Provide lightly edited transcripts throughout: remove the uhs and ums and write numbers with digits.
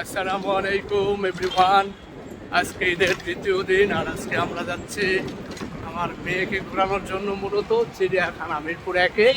আসসালামু আলাইকুম এভরিওয়ান। আজকে ঈদের দ্বিতীয় দিন, আর আজকে আমরা যাচ্ছি আমার মেয়েকে ঘোরানোর জন্য মূলত চিড়িয়াখানা মিরপুর একে।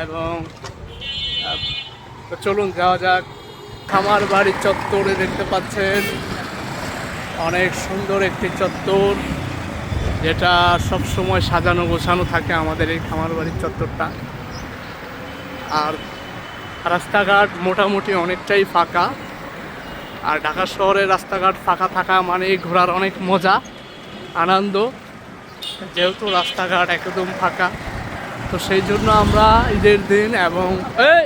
এবং তো চলুন যাওয়া যাক। খামার বাড়ির চত্বরে দেখতে পাচ্ছেন অনেক সুন্দর একটি চত্বর, যেটা সব সময় সাজানো গোছানো থাকে আমাদের এই খামার বাড়ির চত্বরটা। আর রাস্তাঘাট মোটামুটি অনেকটাই ফাঁকা। আর ঢাকা শহরের রাস্তাঘাট ফাঁকা থাকা মানে ঘোরার অনেক মজা আনন্দ, যেহেতু রাস্তাঘাট একদম ফাঁকা। তো সেই জন্য আমরা ঈদের দিন এবং এই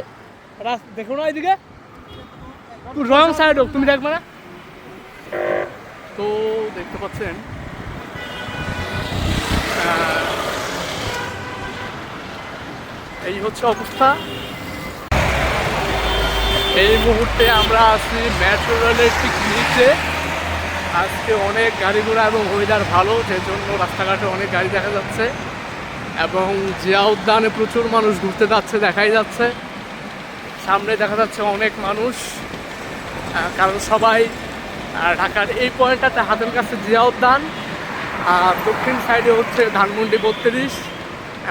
দেখো না এদিকে রং সাইড হোক, তুমি দেখবে না। তো দেখতে পাচ্ছেন এই হচ্ছে অবস্থা। এই মুহূর্তে আমরা আছি মেট্রো রেলের ঠিক নিচে। আজকে অনেক গাড়ি ঘোড়া এবং ওয়েদার ভালো, যে জন্য রাস্তাঘাটে অনেক গাড়ি দেখা যাচ্ছে। এবং জিয়া উদ্যানে প্রচুর মানুষ ঘুরতে যাচ্ছে, দেখাই যাচ্ছে। সামনে দেখা যাচ্ছে অনেক মানুষ, কারণ সবাই ঢাকার এই পয়েন্টটাতে হাতের কাছে জিয়া উদ্যান, আর দক্ষিণ সাইডে হচ্ছে ধানমন্ডি 32,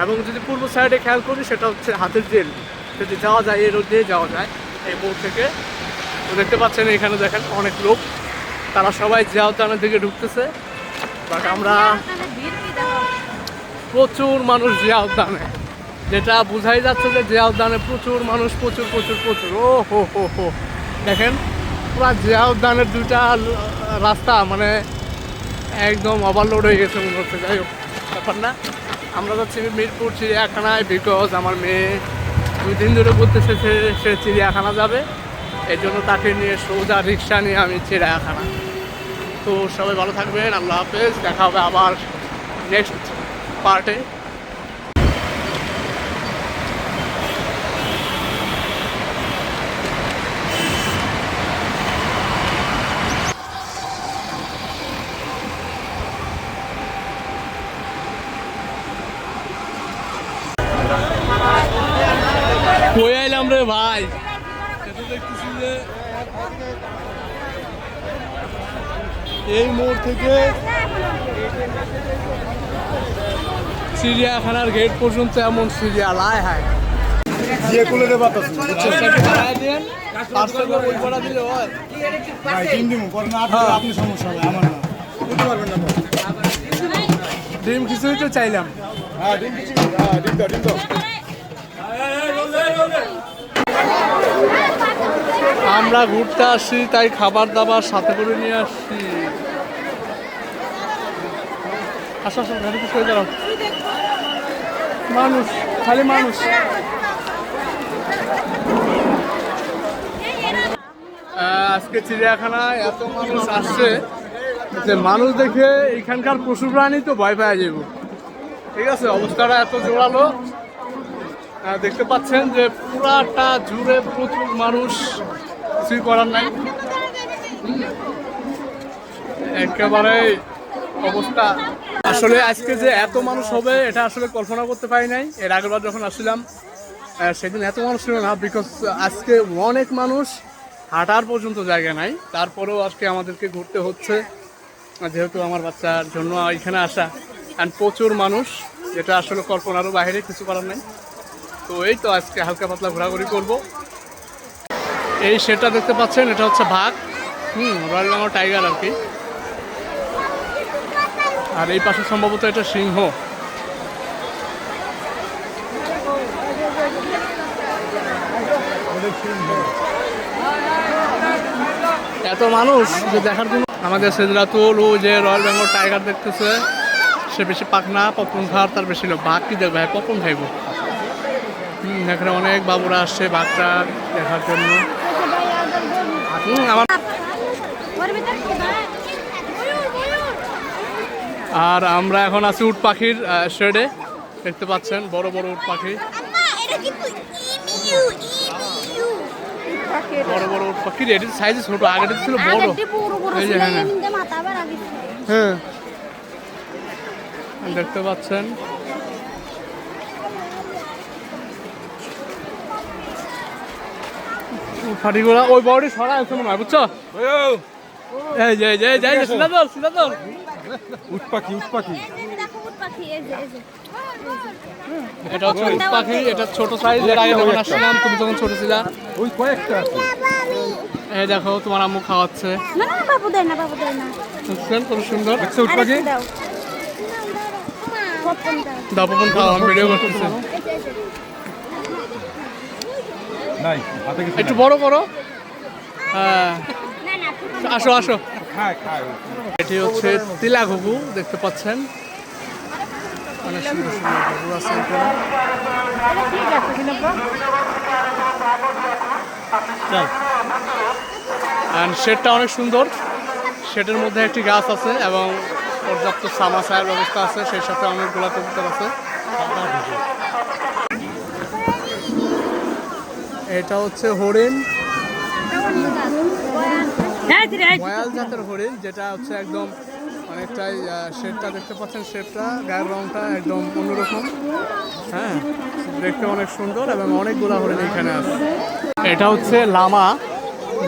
এবং যদি পূর্ব সাইডে খেয়াল করি সেটা হচ্ছে হাতের জেল। যদি যাওয়া যায় এই রোড দিয়ে যাওয়া যায় এই মোড় থেকে। তো দেখতে পাচ্ছেন এখানে দেখেন অনেক লোক, তারা সবাই জিয়া উদ্যানের দিকে ঢুকতেছে। বাট আমরা প্রচুর মানুষ জিয়া উদ্যানে, যেটা বোঝাই যাচ্ছে যে জিয়া উদ্যানে প্রচুর মানুষ, প্রচুর প্রচুর প্রচুর। ও হো হো হো, দেখেন পুরো জিয়া উদ্যানের দুইটা রাস্তা মানে একদম ওভারলোড হয়ে গেছে মনে হচ্ছে। যাই হোক, ব্যাপার না। আমরা যাচ্ছি মিরপুর চিড়িয়াখানায়, বিকজ আমার মেয়ে 2 দিন ধরে বলতেছে সে চিড়িয়াখানা যাবে। এই জন্য তাকে নিয়ে সোজা রিক্সা নিয়ে আমি চিড়িয়াখানা। তো সবাই ভালো থাকবেন, আল্লাহ হাফেজ, দেখা হবে আবার নেক্সট পার্টে। কই আইলাম রে ভাই, দেখতেছি যে এই মোড় থেকে চিড়িয়াখানার গেট পর্যন্ত এমন সিরিয়াল আয় হায়। ডিম কিছুই তো চাইলাম। আমরা ঘুরতে আসি, তাই খাবার দাবার সাথে করে নিয়ে আসছি। আসো আসো, গাড়ি কিছু হয়ে দাঁড়াও। মানুষ, খালি মানুষ। আজকে চিড়িয়াখানায় এত মানুষ আসছে যে মানুষ দেখে এখানকার পশু প্রাণী তো ভয় পাওয়া যাবে। ঠিক আছে, অবস্থাটা এত জোরালো। দেখতে পাচ্ছেন যে পুরাটা জুড়ে প্রচুর মানুষ, কিছুই করার নাই। একেবারে অবস্থা আসলে আজকে যে এত মানুষ হবে এটা আসলে কল্পনা করতে পারি নাই। এর আগেরবার যখন আসছিলাম সেদিন এত মানুষ ছিল না, বিকজ আজকে অনেক মানুষ, হাঁটার পর্যন্ত জায়গা নাই। তারপরেও আজকে আমাদেরকে ঘুরতে হচ্ছে, যেহেতু আমার বাচ্চার জন্য এখানে আসা। অ্যান্ড প্রচুর মানুষ, যেটা আসলে কল্পনারও বাইরে, কিছু করার নাই। তো এই তো আজকে হালকা পাতলা ঘোরাঘুরি করব। এই সেটা দেখতে পাচ্ছেন, এটা হচ্ছে বাঘ, রয়্যাল বেঙ্গল টাইগার আর কি। আর এই পাশে সম্ভবত এটা সিংহ। এত মানুষ যে দেখার জন্য। আমাদের সেজরাতুল ও যে রয়্যাল বেঙ্গল টাইগার দেখতেছে, সে বেশি পাকনা পপকর্ন খাওয়ার তার বেশি লোক। বাঘ কি দেখবে, পপকর্ন খাইব। এখানে অনেক বাবুরা আসছে বাঘটা দেখার জন্য। আমার আর আমরা এখন আছি উট পাখির শেডে। দেখতে পাচ্ছেন বড় বড় উট পাখি, বড় বড় উট পাখি। এটির সাইজ ছোট, আগেটা ছিল বড়। এই যে হ্যাঁ হ্যাঁ, দেখতে পাচ্ছেন। ফাটিগুলা ওই বড়ি ছড়া আছে মনে হয় বুঝছো? এই যে সিলাদল উট পাখি এটা হচ্ছে উট পাখি, এটা ছোট সাইজ। এর আগে যখন আসছিলাম তুমি যখন ছোট ছিলা ওই কয়েকটা আছে। এই দেখো তোমার আম্মু খাওয়াচ্ছে। না বাবু দেয় না বুঝছেন কত সুন্দর দেখছো উট পাখি? দাও পপন খাওয়া, আমি ভিডিও করতেছি। নাই হাতে কিছু একটু বড় করো। হ্যাঁ আসো খায় এটি হচ্ছে তিলা ঘুঘু, দেখতে পাচ্ছেন অনেক সুন্দর সুন্দর ঘুঘু আছে এখানে। শেডটা অনেক সুন্দর, শেডের মধ্যে একটি গাছ আছে এবং পর্যাপ্ত ছায়া ছায়ার ব্যবস্থা আছে, সেই সাথে অনেকগুলো কবুতর আছে। এটা হচ্ছে হরিণ, ময়াল জাতের হরিণ, যেটা হচ্ছে একদম অনেকটাই শেডটা দেখতে পাচ্ছেন, শেডটা গায়ের রংটা একদম অন্যরকম। হ্যাঁ দেখতে অনেক সুন্দর এবং অনেকগুলা হরিণ এখানে আছে। এটা হচ্ছে লামা,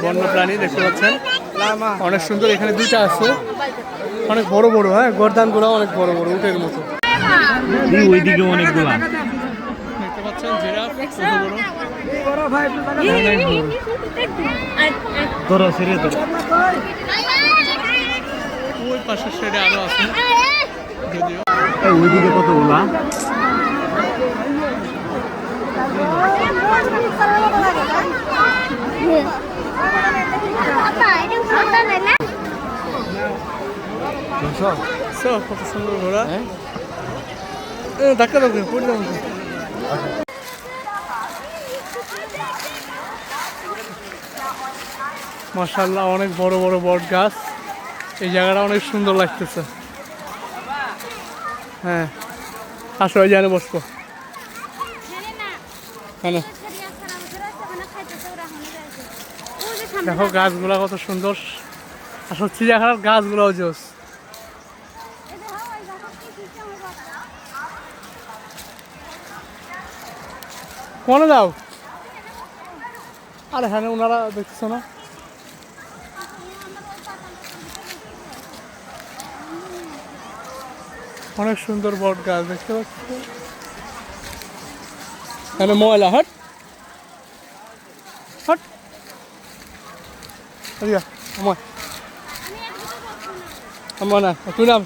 বন্যপ্রাণী দেখতে পাচ্ছেন, অনেক সুন্দর। এখানে দুইটা আছে, অনেক বড় বড়। হ্যাঁ গর্দানগুলো অনেক বড় বড়, উটের মতো। ওইদিকে অনেকগুলা দেখতে পাচ্ছেন জিরাফ কত বড়। তোরা ছেড়ে তোরা ওই পাশের সাইডে আরো আছে যদিও। ওইদিকে কতগুলা কত সুন্দর ঘোড়া। ধাক্কা ধাক্কা পড়ে যাবো। মাশাআল্লাহ অনেক বড় বড় বট গাছ, এই জায়গাটা অনেক সুন্দর লাগতেছে। হ্যাঁ আসো ওই জায়গায় বসবো। হ্যাঁ দেখো গাছগুলা কত সুন্দর, আসলে চিড়িয়াখানার গাছগুলাও জোস। কোনে যাও? আরে হ্যাঁ ওনারা দেখছো না? অনেক সুন্দর বট গাছ দেখতে পাচ্ছি। হ্যাঁ ময়লা হট হট আমার না তুই নাম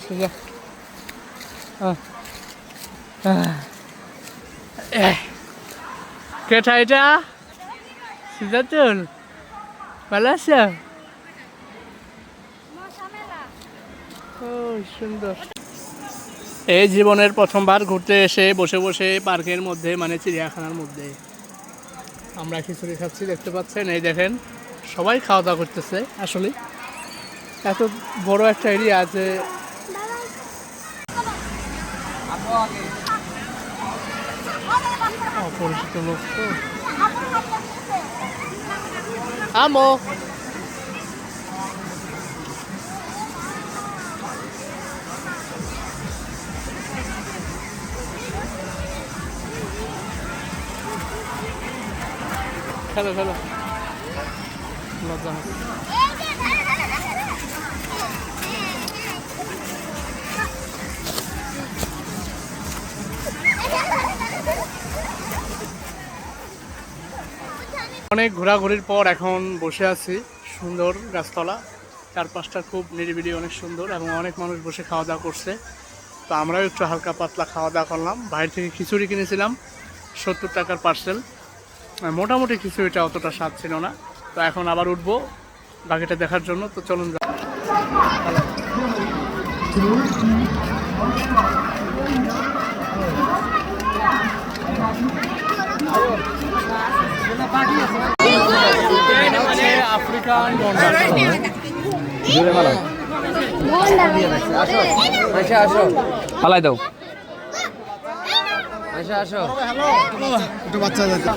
কেটা এটা সিদ্ধাতুল ভালো আছে? সুন্দর। এই জীবনের প্রথমবার ঘুরতে এসে বসে বসে পার্কের মধ্যে, মানে চিড়িয়াখানার মধ্যে আমরা খিচুড়ি খাচ্ছি, দেখতে পাচ্ছেন। এই দেখেন সবাই খাওয়া দাওয়া করতেছে। আসলে এত বড় একটা এরিয়া আছে, অপরিচিত লোক তো। আমো খেলো খেলো, লজ্জা হচ্ছে। অনেক ঘোরাঘুরির পর এখন বসে আছি সুন্দর গাছতলা, চারপাশটা খুব নিরিবিলি, অনেক সুন্দর এবং অনেক মানুষ বসে খাওয়া দাওয়া করছে। তো আমরাও একটু হালকা পাতলা খাওয়া দাওয়া করলাম। বাইরে থেকে খিচুড়ি কিনেছিলাম 70 টাকার পার্সেল, মোটামুটি খিচুড়িটা অতটা স্বাদ ছিল না। তো এখন আবার উঠবো বাকিটা দেখার জন্য, তো চলুন যা। আফ্রিকান পালাই দাও আসো একটু বাচ্চা যাচ্ছে।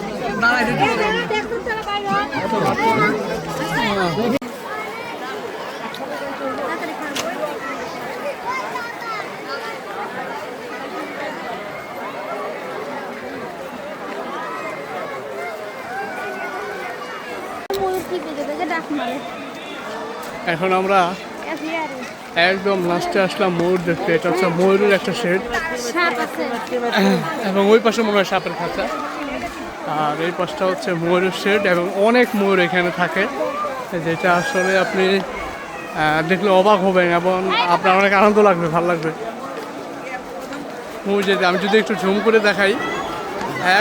এখন আমরা একদম লাস্টে আসলাম ময়ূর দেখতে। এটা হচ্ছে ময়ূরের একটা শেড, এবং ওই পাশে মনে হয় সাপের খাঁচা, আর এই পাশটা হচ্ছে ময়ূরের শেড, এবং অনেক ময়ূর এখানে থাকে, যেটা আসলে আপনি দেখলে অবাক হবেন এবং আপনার অনেক আনন্দ লাগবে, ভালো লাগবে। ময়ূর যেতে আমি যদি একটু ঝুম করে দেখাই,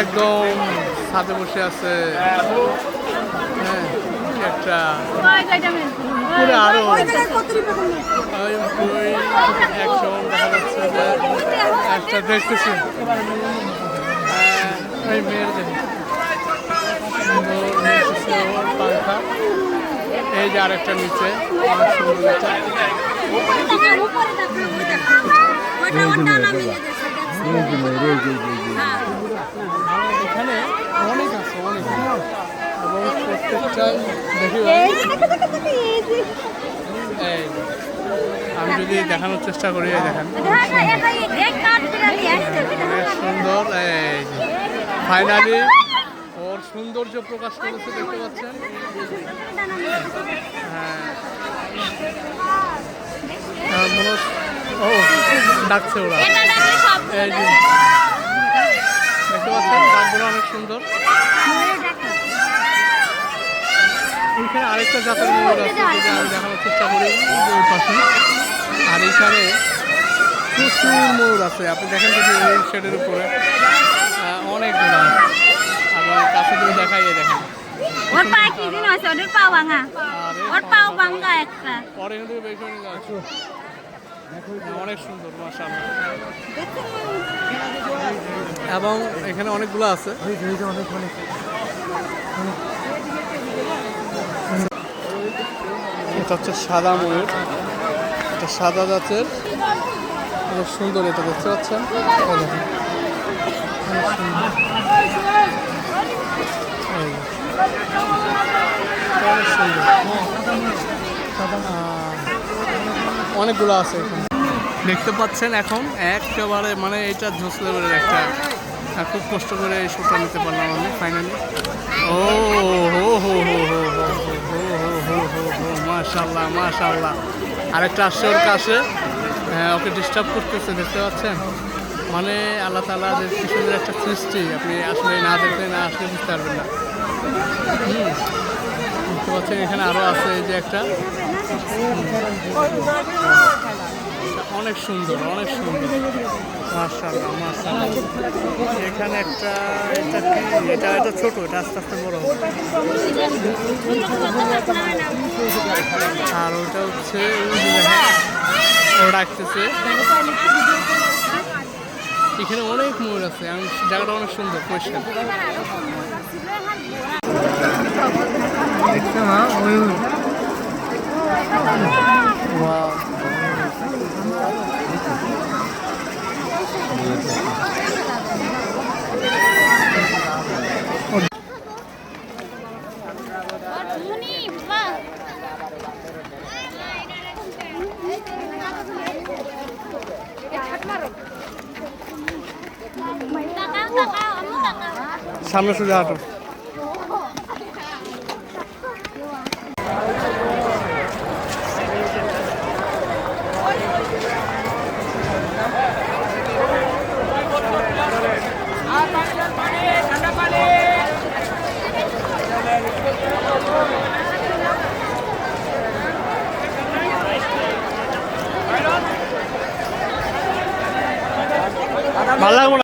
একদম ছাদে বসে আছে। হ্যাঁ, একটা পুরো আরো অ্যাকশন দেখা যাচ্ছে যে একটা দেখতেছে ওই মেয়ের দেখে সুন্দর দেখতেছে ওর পাখা। এই যে আরেকটা নিচে অনেক সুন্দর একটা। এখানে অনেক আছে, অনেক, এবং প্রত্যেকটাই দেখি এই আমি যদি দেখানোর চেষ্টা করি, দেখেন অনেক সুন্দর। এই ফাইনালি ওর সৌন্দর্য প্রকাশ করেছে, দেখতে পাচ্ছেন। হ্যাঁ, ও ডাকছে ওরা, এই যে দেখতে পাচ্ছেন ডাকগুলো অনেক সুন্দর। এইখানে আরেকটা জাতের ময়ূর আছে, যদি আমি দেখানোর চেষ্টা করি ওই পাশে। আর এইখানে প্রচুর ময়ূর আছে, আপনি দেখেন যদি এই শেডের উপরে অনেকগুলো আছে। আবার কাছে যদি দেখাই, দেখেন ওর পা কি দিন আছে, ওর পা ভাঙা, ওর পা ভাঙা একটা। পরে কিন্তু বের করে নিয়ে যাচ্ছে, অনেক সুন্দর মাশাআল্লাহ। এবং এখানে অনেকগুলো আছে। এটা হচ্ছে সাদা ময়ূর, এটা সাদা জাতের, অনেক সুন্দর। এটা দেখতে পাচ্ছেন, অনেক সুন্দর। অনেকগুলো আছে এখানে দেখতে পাচ্ছেন। এখন একেবারে মানে এটা ঝোঁস লেভেলের একটা, খুব কষ্ট করে এই শোটা নিতে পারলাম আমি ফাইনালি। ও হো হো হো হো হো হো হো হো হো মাশাআল্লাহ মাশাআল্লাহ। আরেকটা আসছে ওর কাছে, ওকে ডিস্টার্ব করতেছে, দেখতে পাচ্ছেন। মানে আল্লাহ তাআলা যে কি সুন্দর একটা সৃষ্টি, আপনি আসলে না দেখলে না আসলে বুঝতে পারবেন না। বুঝতে পারছেন, এখানে আরও আছে। এই যে একটা অনেক সুন্দর, অনেক সুন্দর মাশাআল্লাহ মাশাআল্লাহ। এখানে একটা, এটা কি, এটা ছোট, এটা আস্তে আস্তে বড় হবে। আর ওটা হচ্ছে ও ডাকতেছে। এখানে অনেক ময়ূর আছে, জায়গাটা অনেক সুন্দর, পরিষ্কার। ওয়াও, সামনে সোজা হাঁটো। ভালো লাগবো না।